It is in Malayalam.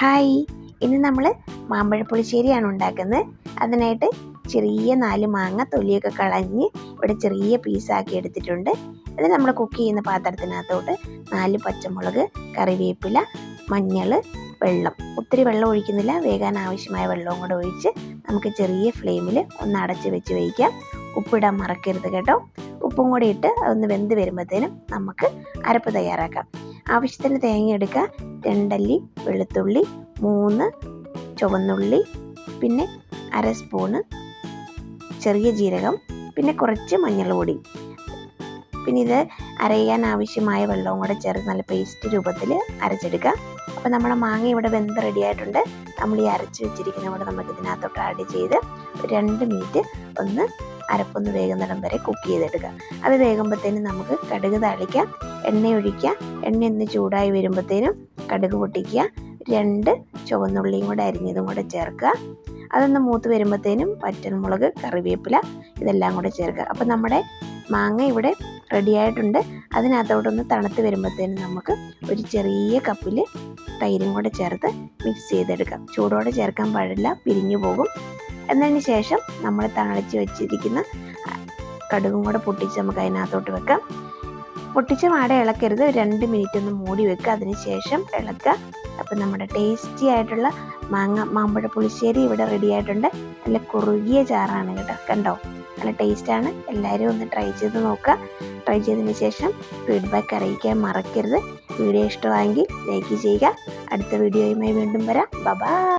ഹായ്, ഇന്ന് നമ്മൾ മാമ്പഴ പുളിശ്ശേരിയാണ് ഉണ്ടാക്കുന്നത്. അതിനായിട്ട് ചെറിയ 4 മാങ്ങ തൊലിയൊക്കെ കളഞ്ഞ് ഇവിടെ ചെറിയ പീസാക്കി എടുത്തിട്ടുണ്ട്. ഇത് നമ്മൾ കുക്ക് ചെയ്യുന്ന പാത്രത്തിനകത്തോട്ട് 4 പച്ചമുളക്, കറിവേപ്പില, മഞ്ഞൾ, വെള്ളം, ഒത്തിരി വെള്ളം ഒഴിക്കുന്നില്ല, വേകാൻ ആവശ്യമായ വെള്ളവും കൂടെ ഒഴിച്ച് നമുക്ക് ചെറിയ ഫ്ലെയിമിൽ ഒന്ന് അടച്ച് വെച്ച് വേവിക്കാം. ഉപ്പിടാൻ മറക്കരുത് കേട്ടോ. ഉപ്പും കൂടി ഇട്ട് അതൊന്ന് വെന്ത് വരുമ്പോഴത്തേനും നമുക്ക് അരപ്പ് തയ്യാറാക്കാം. ആവശ്യത്തിന് തേങ്ങ എടുക്കുക, 2 അല്ലി വെളുത്തുള്ളി, 3 ചുവന്നുള്ളി, പിന്നെ 1/2 സ്പൂണ് ചെറിയ ജീരകം, പിന്നെ കുറച്ച് മഞ്ഞൾ പൊടി, പിന്നെ ഇത് അരയാൻ ആവശ്യമായ വെള്ളവും കൂടെ ചേർത്ത് നല്ല പേസ്റ്റ് രൂപത്തിൽ അരച്ചെടുക്കുക. അപ്പോൾ നമ്മുടെ മാങ്ങ ഇവിടെ വെന്ത് റെഡിയായിട്ടുണ്ട്. നമ്മൾ ഈ അരച്ച് വെച്ചിരിക്കുന്ന കൂടെ നമുക്ക് ഇതിനകത്തോട്ട് ആഡ് ചെയ്ത് 2 മിനിറ്റ് ഒന്ന് അരപ്പൊന്ന് വേകുന്നിടം വരെ കുക്ക് ചെയ്തെടുക്കുക. അത് വേകുമ്പോഴത്തേനും നമുക്ക് കടുക് താളിക്കാം, എണ്ണ ഒഴിക്കുക. എണ്ണ ഒന്ന് ചൂടായി വരുമ്പോഴത്തേനും കടുക് പൊട്ടിക്കുക, 2 ചുവന്നുള്ളിയും കൂടെ അരിഞ്ഞതും കൂടെ ചേർക്കുക. അതൊന്ന് മൂത്ത് വരുമ്പോഴത്തേനും വറ്റൽമുളക്, കറിവേപ്പില ഇതെല്ലാം കൂടെ ചേർക്കുക. അപ്പോൾ നമ്മുടെ മാങ്ങ ഇവിടെ റെഡിയായിട്ടുണ്ട്. അതിനകത്തോട്ടൊന്ന് തണുത്ത് വരുമ്പോഴത്തേനും നമുക്ക് ഒരു ചെറിയ കപ്പിൽ തൈരും കൂടെ ചേർത്ത് മിക്സ് ചെയ്തെടുക്കാം. ചൂടോടെ ചേർക്കാൻ പാടില്ല, പിരിഞ്ഞു പോകും. എന്നതിന് ശേഷം നമ്മൾ താളിച്ച് വെച്ചിരിക്കുന്ന കടുകും കൂടെ പൊട്ടിച്ച് നമുക്ക് അതിനകത്തോട്ട് വെക്കാം. പൊട്ടിച്ച് മാടെ ഇളക്കരുത്, 2 മിനിറ്റ് ഒന്ന് മൂടി വെക്കുക, അതിന് ശേഷം ഇളക്കുക. അപ്പം നമ്മുടെ ടേസ്റ്റി ആയിട്ടുള്ള മാമ്പഴ പുളിശ്ശേരി ഇവിടെ റെഡി ആയിട്ടുണ്ട്. നല്ല കുറുകിയ ചാറാണ് കേട്ടോ, കണ്ടോ, നല്ല ടേസ്റ്റാണ്. എല്ലാവരും ഒന്ന് ട്രൈ ചെയ്ത് നോക്കുക. ട്രൈ ചെയ്തതിന് ശേഷം ഫീഡ്ബാക്ക് അറിയിക്കാൻ മറക്കരുത്. വീഡിയോ ഇഷ്ടമായെങ്കിൽ ലൈക്ക് ചെയ്യുക. അടുത്ത വീഡിയോയുമായി വീണ്ടും വരാം. ബൈ.